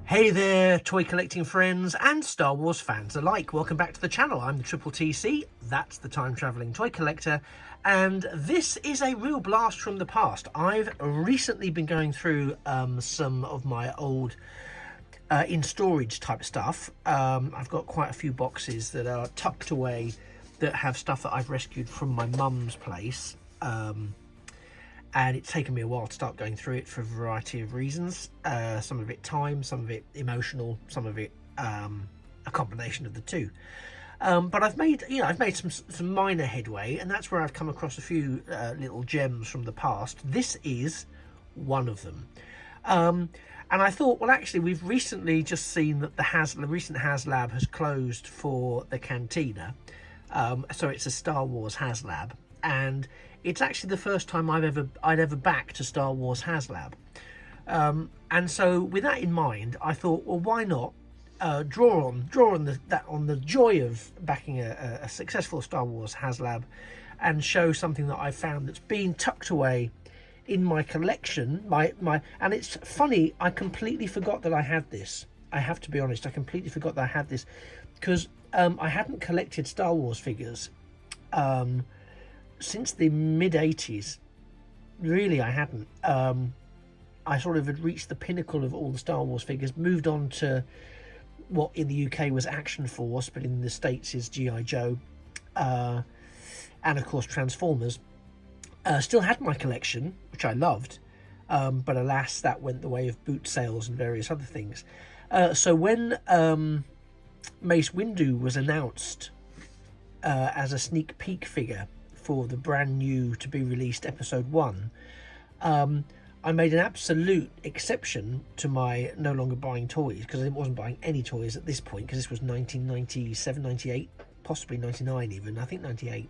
Hey there, toy collecting friends and Star Wars fans alike. Welcome back to the channel. I'm the Triple TC, that's the time travelling toy collector, and this is a real blast from the past. I've recently been going through some of my old in storage type stuff. I've got quite a few boxes that are tucked away that have stuff that I've rescued from my mum's place. And it's taken me a while to start going through it for a variety of reasons. Some of it time, some of it emotional, some of it a combination of the two. But I've made some minor headway, and that's where I've come across a few little gems from the past. This is one of them. And I thought, well, actually, we've recently just seen that the recent HasLab has closed for the Cantina. So it's a Star Wars HasLab, and it's actually the first time I'd ever backed a Star Wars HasLab. And so with that in mind, I thought, well, why not draw on the joy of backing a successful Star Wars HasLab and show something that I found that's been tucked away in my collection. And it's funny, I completely forgot that I had this. I have to be honest, I completely forgot that I had this, because I hadn't collected Star Wars figures since the mid-80s. Really, I hadn't. I sort of had reached the pinnacle of all the Star Wars figures, moved on to what in the UK was Action Force, but in the States is G.I. Joe, and of course Transformers. Still had my collection, which I loved, but alas, that went the way of boot sales and various other things. So when Mace Windu was announced as a sneak peek figure for the brand new to be released episode 1, I made an absolute exception to my no longer buying toys, because I wasn't buying any toys at this point, because this was 1997, 98, possibly 99 even. I think 98.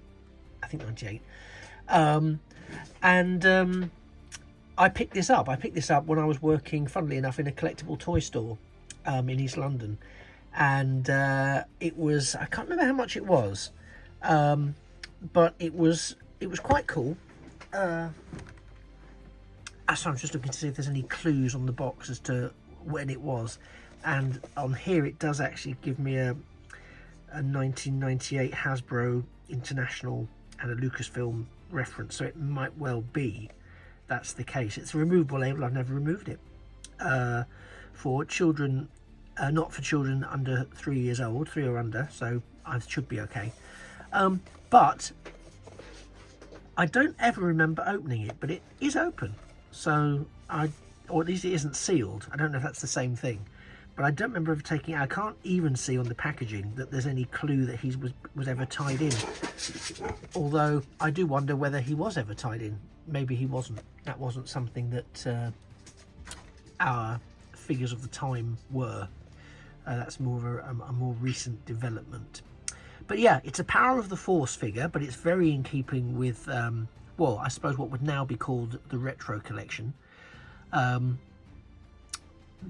I picked this up. I picked this up when I was working, funnily enough, in a collectible toy store in East London, and it was, I can't remember how much it was, but it was quite cool. So I'm just looking to see if there's any clues on the box as to when it was, and on here it does actually give me a 1998 Hasbro International and a Lucasfilm reference, so it might well be that's the case. It's a removable label. I've never removed it. For children, not for children under 3 years old, 3 or under, so I should be okay. But I don't ever remember opening it, but it is open. So or at least it isn't sealed. I don't know if that's the same thing, but I don't remember ever taking it. I can't even see on the packaging that there's any clue that he was ever tied in. Although I do wonder whether he was ever tied in. Maybe he wasn't. That wasn't something that our figures of the time were. That's more of a more recent development. But yeah, it's a Power of the Force figure, but it's very in keeping with, well, I suppose what would now be called the Retro Collection. But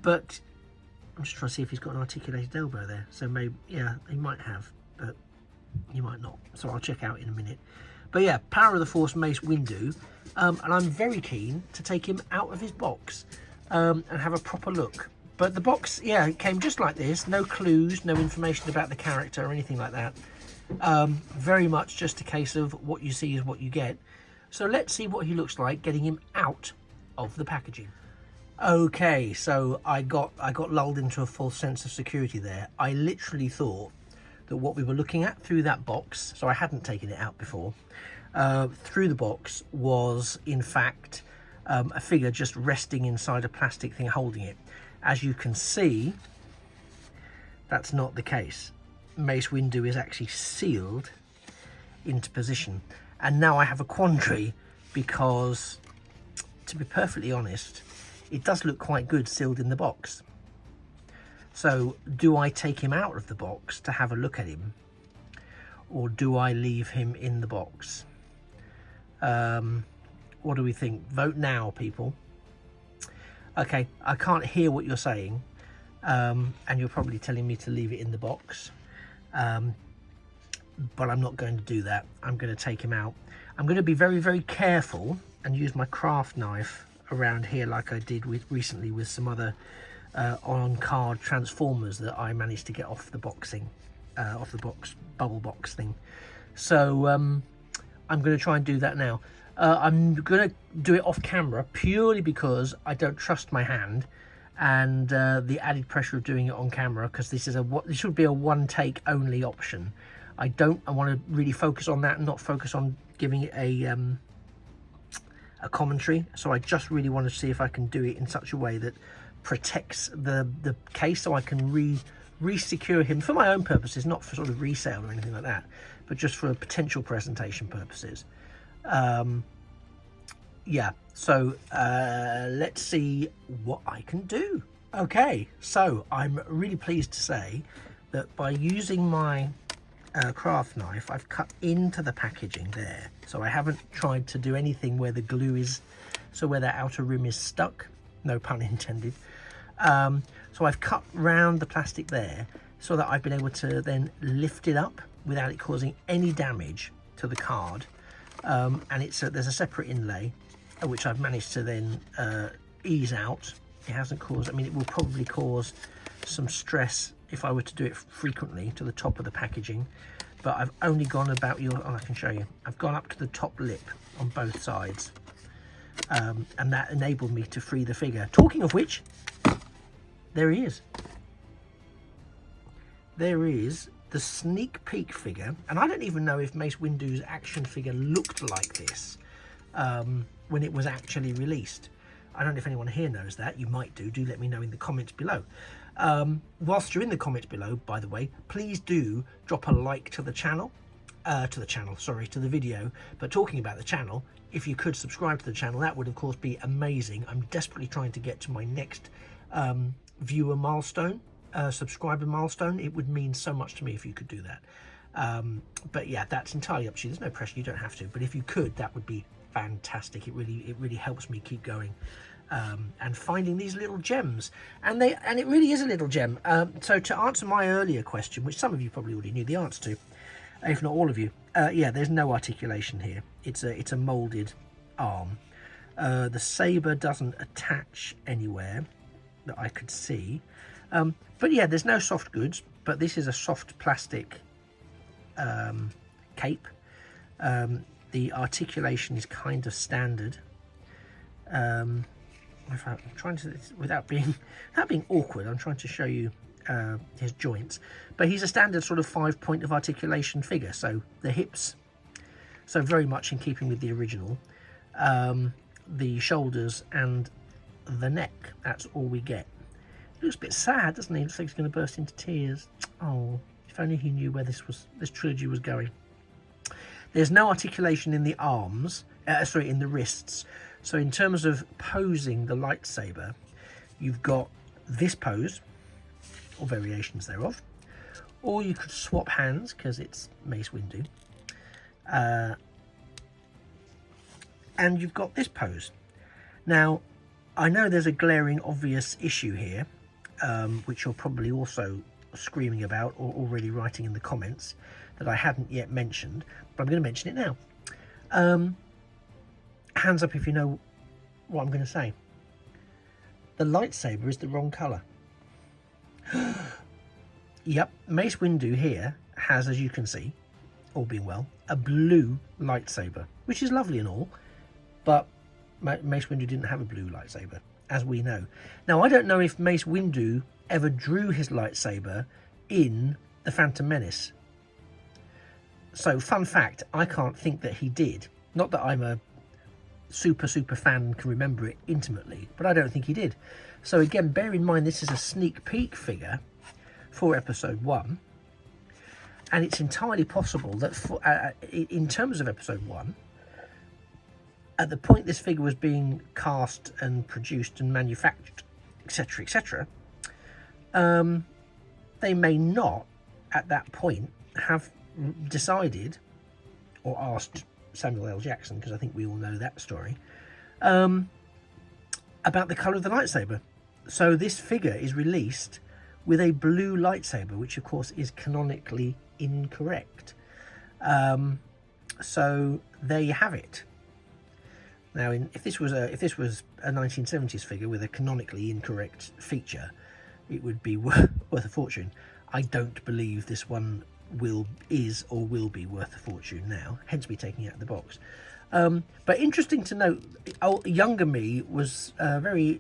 I'm just trying to see if he's got an articulated elbow there. So maybe, yeah, he might have, but he might not. So I'll check out in a minute. But yeah, Power of the Force Mace Windu. And I'm very keen to take him out of his box and have a proper look. But the box, yeah, it came just like this. No clues, no information about the character or anything like that. Very much just a case of what you see is what you get. So let's see what he looks like getting him out of the packaging. Okay, so I got lulled into a false sense of security there. I literally thought that what we were looking at through that box, so I hadn't taken it out before, through the box was in fact a figure just resting inside a plastic thing holding it. As you can see, that's not the case. Mace Windu is actually sealed into position. And now I have a quandary, because, to be perfectly honest, it does look quite good sealed in the box. So, do I take him out of the box to have a look at him? Or do I leave him in the box? What do we think? Vote now, people. Okay, I can't hear what you're saying, and you're probably telling me to leave it in the box, but I'm not going to do that. I'm going to take him out. I'm going to be very, very careful and use my craft knife around here like I did recently with some other on card Transformers that I managed to get off the boxing, off the box bubble box thing. So I'm going to try and do that now. I'm going to do it off camera purely because I don't trust my hand, and the added pressure of doing it on camera, because this should be a one take only option. I want to really focus on that and not focus on giving it a commentary. So I just really want to see if I can do it in such a way that protects the case, so I can re-secure him for my own purposes, not for sort of resale or anything like that, but just for potential presentation purposes. Yeah, so let's see what I can do. Okay, so I'm really pleased to say that by using my craft knife, I've cut into the packaging there, so I haven't tried to do anything where the glue is, so where that outer rim is stuck, no pun intended. So I've cut round the plastic there so that I've been able to then lift it up without it causing any damage to the card. And there's a separate inlay which I've managed to then ease out. It hasn't caused, I mean, it will probably cause some stress if I were to do it frequently to the top of the packaging, but I've only gone about I can show you, I've gone up to the top lip on both sides, and that enabled me to free the figure. Talking of which, there he is. There is the sneak peek figure, and I don't even know if Mace Windu's action figure looked like this when it was actually released. I don't know if anyone here knows that. You might do let me know in the comments below. Whilst you're in the comments below, by the way, please do drop a like to the channel, to the video. But talking about the channel, if you could subscribe to the channel, that would of course be amazing. I'm desperately trying to get to my next viewer milestone, subscriber milestone. It would mean so much to me if you could do that. But yeah, that's entirely up to you. There's no pressure, you don't have to, but if you could, that would be fantastic. It really helps me keep going and finding these little gems, and it really is a little gem. So to answer my earlier question, which some of you probably already knew the answer to, if not all of you, yeah, there's no articulation here. It's a molded arm. The saber doesn't attach anywhere that I could see, but yeah, there's no soft goods, but this is a soft plastic cape. The articulation is kind of standard. I'm trying to, without being awkward, I'm trying to show you his joints, but he's a standard sort of 5-point of articulation figure. So the hips, so very much in keeping with the original. The shoulders and the neck, that's all we get. It looks a bit sad, doesn't he? It looks like he's going to burst into tears. Oh, if only he knew where this trilogy was going. There's no articulation in the arms, in the wrists. So in terms of posing the lightsaber, you've got this pose, or variations thereof, or you could swap hands because it's Mace Windu. And you've got this pose. Now, I know there's a glaring obvious issue here, which you're probably also screaming about or already writing in the comments, that I hadn't yet mentioned, but I'm going to mention it now. Hands up if you know what I'm going to say. The lightsaber is the wrong colour. Yep, Mace Windu here has, as you can see, all being well, a blue lightsaber, which is lovely and all, but Mace Windu didn't have a blue lightsaber, as we know. Now, I don't know if Mace Windu ever drew his lightsaber in The Phantom Menace. So, fun fact, I can't think that he did. Not that I'm a super fan and can remember it intimately, but I don't think he did. So again, bear in mind this is a sneak peek figure for episode 1, and it's entirely possible that in terms of episode 1, at the point this figure was being cast and produced and manufactured, etc, etc, they may not at that point have decided or asked Samuel L. Jackson, because I think we all know that story, about the colour of the lightsaber. So this figure is released with a blue lightsaber, which of course is canonically incorrect. So there you have it. Now, if this was a 1970s figure with a canonically incorrect feature, it would be worth a fortune. I don't believe this one is or will be worth a fortune now, hence me taking it out of the box. But interesting to note, younger me was very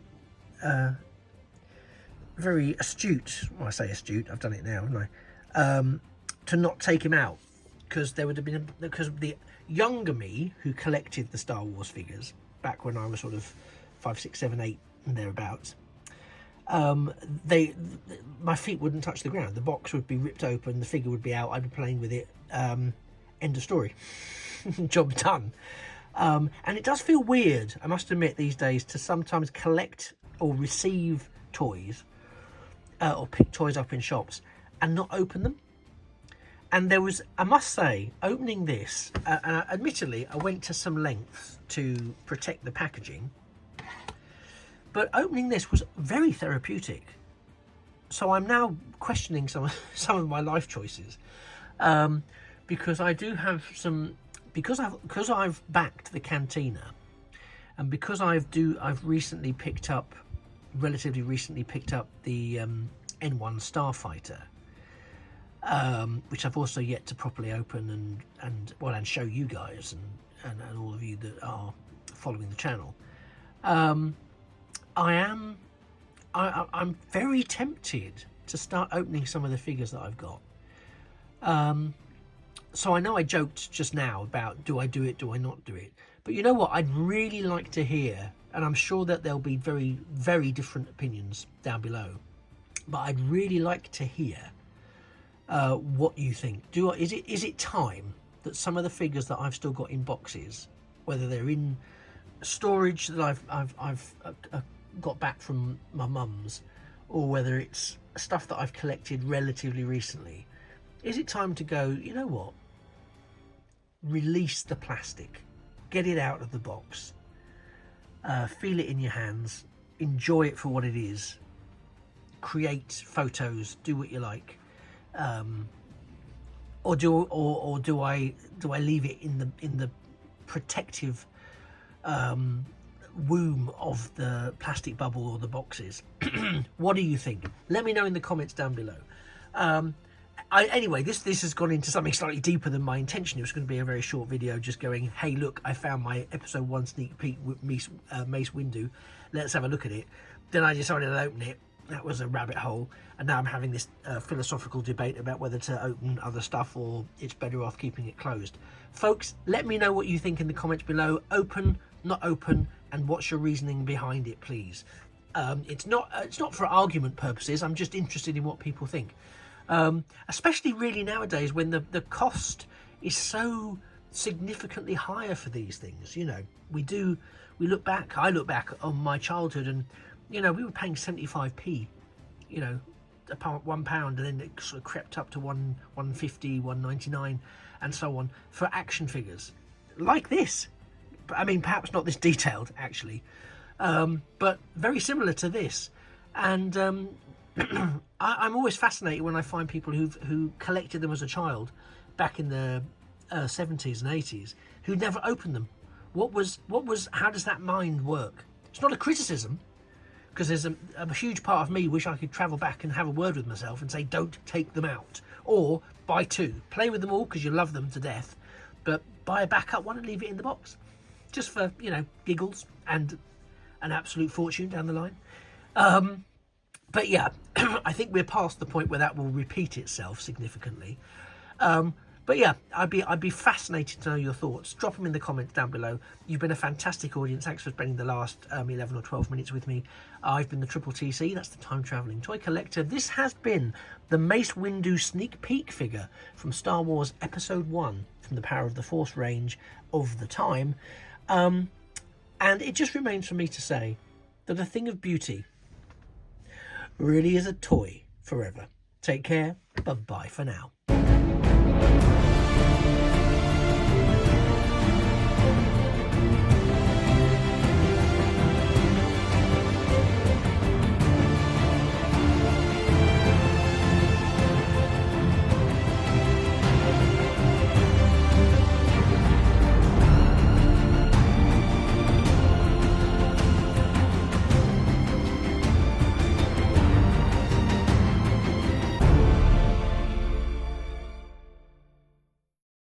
astute. Well, I say astute, I've done it now, haven't I? To not take him out, because there would have been because the younger me who collected the Star Wars figures back when I was sort of 5, 6, 7, 8 and thereabouts, my feet wouldn't touch the ground. The box would be ripped open, the figure would be out, I'd be playing with it, end of story. Job done. And it does feel weird, I must admit, these days, to sometimes collect or receive toys or pick toys up in shops and not open them. And there was, I must say, opening this, and admittedly I went to some lengths to protect the packaging, but opening this was very therapeutic. So I'm now questioning some of my life choices, because I do have some, because I've backed the Cantina, and because I've relatively recently picked up the N1 Starfighter, which I've also yet to properly open and show you guys and all of you that are following the channel. I'm very tempted to start opening some of the figures that I've got. So I know I joked just now about, do I do it, do I not do it? But you know what, I'd really like to hear, and I'm sure that there'll be very, very different opinions down below, but I'd really like to hear what you think. Is it time that some of the figures that I've still got in boxes, whether they're in storage that I've got back from my mum's, or whether it's stuff that I've collected relatively recently, is it time to go, you know what, release the plastic, get it out of the box, feel it in your hands, enjoy it for what it is, create photos, do what you like, or do I leave it in the protective womb of the plastic bubble or the boxes? What do you think? Let me know in the comments down below. Anyway, this has gone into something slightly deeper than my intention. It was going to be a very short video just going, hey look, I found my episode 1 sneak peek with Mace Windu, let's have a look at it. Then I decided to open it. That was a rabbit hole, and now I'm having this philosophical debate about whether to open other stuff or it's better off keeping it closed. Folks, let me know what you think in the comments below. Open, not open, and what's your reasoning behind it, please. It's not for argument purposes. I'm just interested in what people think. Especially really nowadays when the cost is so significantly higher for these things. You know, I look back on my childhood, and you know, we were paying 75p, you know, £1, and then it sort of crept up to 150, 199 and so on for action figures like this. I mean, perhaps not this detailed actually, but very similar to this. And I'm always fascinated when I find people who collected them as a child back in the 70s and 80s who never opened them. How does that mind work? It's not a criticism, because there's a huge part of me wish I could travel back and have a word with myself and say, don't take them out, or buy 2, play with them all because you love them to death, but buy a backup one and leave it in the box, just for, you know, giggles and an absolute fortune down the line. But yeah, I think we're past the point where that will repeat itself significantly. But yeah, I'd be fascinated to know your thoughts. Drop them in the comments down below. You've been a fantastic audience. Thanks for spending the last 11 or 12 minutes with me. I've been the Triple TC. That's the Time Travelling Toy Collector. This has been the Mace Windu sneak peek figure from Star Wars Episode 1 from the Power of the Force range of the time. And it just remains for me to say that a thing of beauty really is a toy forever. Take care. Bye-bye for now.